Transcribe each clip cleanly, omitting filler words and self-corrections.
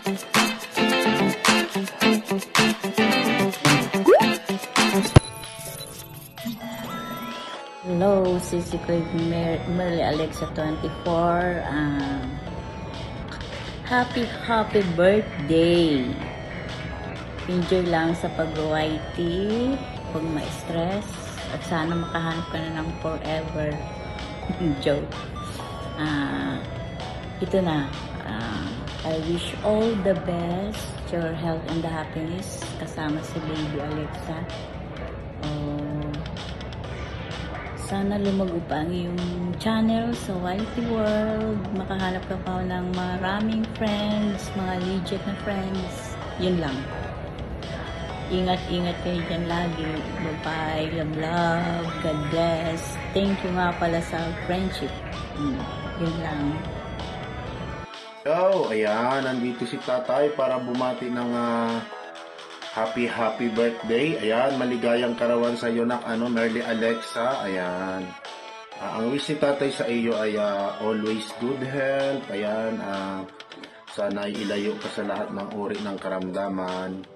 Hello, Sisi ko Merly Alexa 24. Happy birthday! Enjoy lang sa pag-YT, huwag ma-stress, at sana makahanap ka na ng forever. Joke. Ito na. I wish all the best, your health and the happiness, kasama si Baby Alexa. Sana lumago pa ang iyong channel sa YT World. Makahanap ka pa ng maraming friends, mga legit na friends. Yun lang. Ingat-ingat kayo dyan lagi. Bye-bye. Love. God bless. Thank you nga pala sa friendship. Yun lang. So, ayan. Nandito si tatay para bumati ng happy birthday. Ayan, maligayang karawan sa iyo na Merly Alexa. Ayan. Ang wish ni tatay sa iyo ay always good health. Ayan, sana ay ilayo ka sa lahat ng uri ng karamdaman.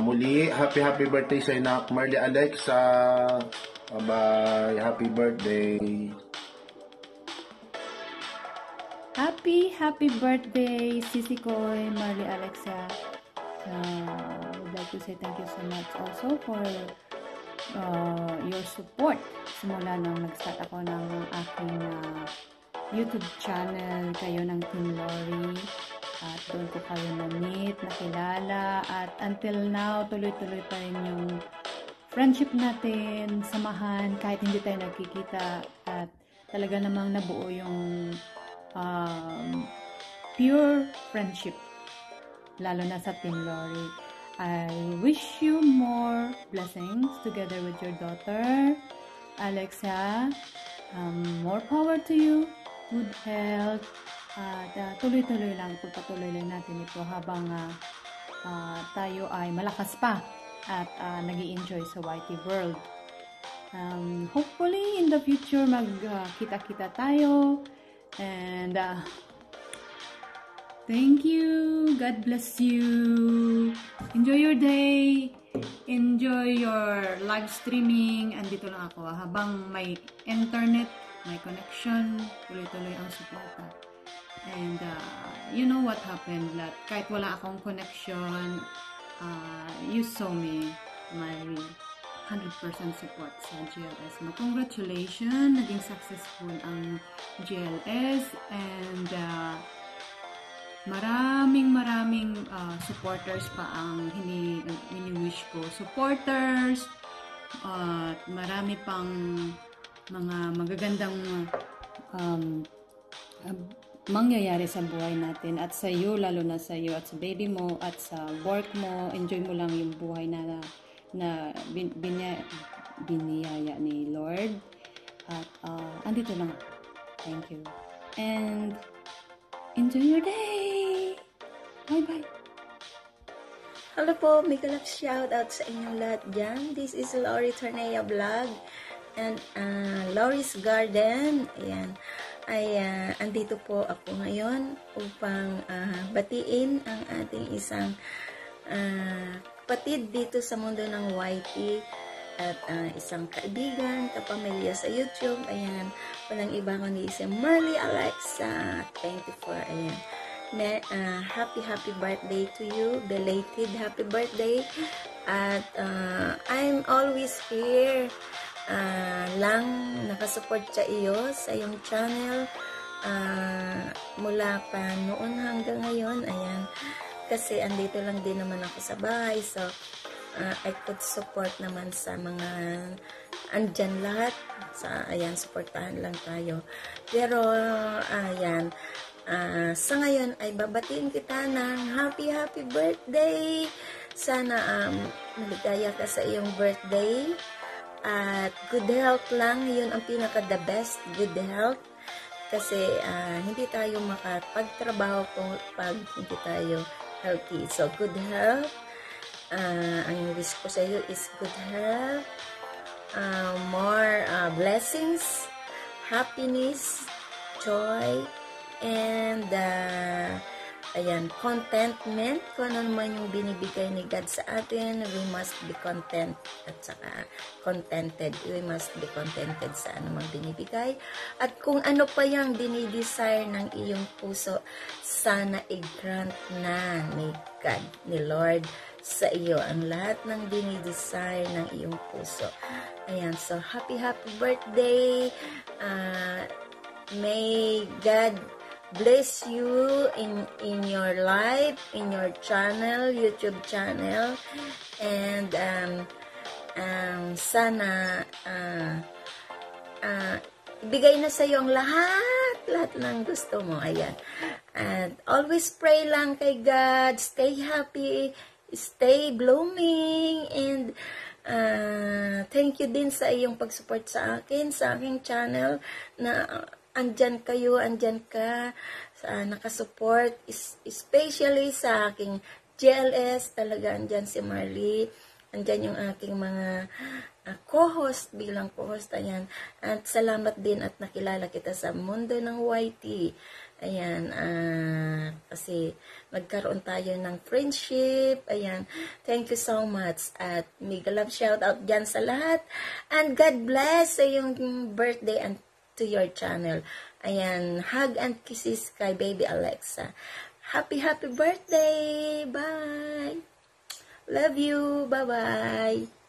Muli, happy birthday sa iyo na Merly Alexa. Bye-bye. Happy birthday. Happy birthday, Sisi Koy, Merly Alexa. I would like to say thank you so much also for your support. Simula nung nag-start ako ng aking YouTube channel, kayo ng Team Lori. At doon ko kayo na-meet, nakilala. At until now, tuloy-tuloy pa rin yung friendship natin, samahan, kahit hindi tayo nagkikita. At talaga namang nabuo yung pure friendship. Lalo na sa Team Lori. I wish you more blessings together with your daughter, Alexa. More power to you, good health, at tuloy-tuloy lang, pagpatuloy lang natin ito habang tayo ay malakas pa at nag-i-enjoy sa YT World. Hopefully, in the future, magkita-kita tayo. And thank you. God bless you. Enjoy your day. Enjoy your live streaming. Andito lang ako habang may internet, may connection, tuloy-tuloy ang suporta. And you know what happened? That kahit wala akong connection, you saw me, my 100% support sa GLS. Congratulations! Naging successful ang GLS and maraming supporters pa ang hini-wish ko. Supporters at marami pang mga magagandang mangyayari sa buhay natin at sa iyo, lalo na sa iyo at sa baby mo at sa work mo. Enjoy mo lang yung buhay na biniyaya ni Lord. At andito lang. Thank you. And enjoy your day! Bye-bye! Hello po, may kalap shout out sa inyong lahat dyan. This is Lori Tornea Vlog and Lori's Garden. Ayan. Andito po ako ngayon upang batiin ang ating isang kapatid dito sa mundo ng YT at isang kaibigan, kapamilya sa YouTube. Ayan, walang iba kundi si Merly Alexa 24. Ayan, happy birthday to you, belated happy birthday. At I'm always here lang nakasupport sa iyo sa iyong channel mula pa noon hanggang ngayon. Ayan, kasi andito lang din naman ako sa bahay, so I could support naman sa mga andyan lahat. Ayan, supportahan lang tayo. Pero ayan, sa ngayon ay babatiin kita ng happy birthday. Sana maligaya ka sa iyong birthday at good health lang. Yun ang pinaka the best, good health. Kasi hindi tayo makapagtrabaho kung pag hindi tayo healthy. So, good health. Ang wish ko sa iyo is good health. More blessings, happiness, joy, and ayan, contentment, kung ano naman yung binibigay ni God sa atin, we must be content at saka contented. We must be contented sa anumang binibigay. At kung ano pa yung dinidesire ng iyong puso, sana i-grant na ni God, ni Lord, sa iyo ang lahat ng dinidesire ng iyong puso. Ayan, so happy birthday. May God bless you in your life, in your channel, YouTube channel, and sana ibigay na sa iyo ang lahat ng gusto mo. Ayan. And always pray lang kay God, stay happy, stay blooming, and thank you din sa iyong pag-support sa akin, sa aking channel, na andyan kayo, andyan ka, nakasupport, especially sa aking GLS, talaga andyan si Marley, andyan yung aking mga co-host, bilang co-host, ayan, at salamat din at nakilala kita sa mundo ng YT, ayan, kasi nagkaroon tayo ng friendship, ayan, thank you so much, at mega love shout out dyan sa lahat, and God bless sa yung birthday and to your channel. Ayan, hug and kisses kay baby Alexa. Happy birthday! Bye! Love you! Bye-bye!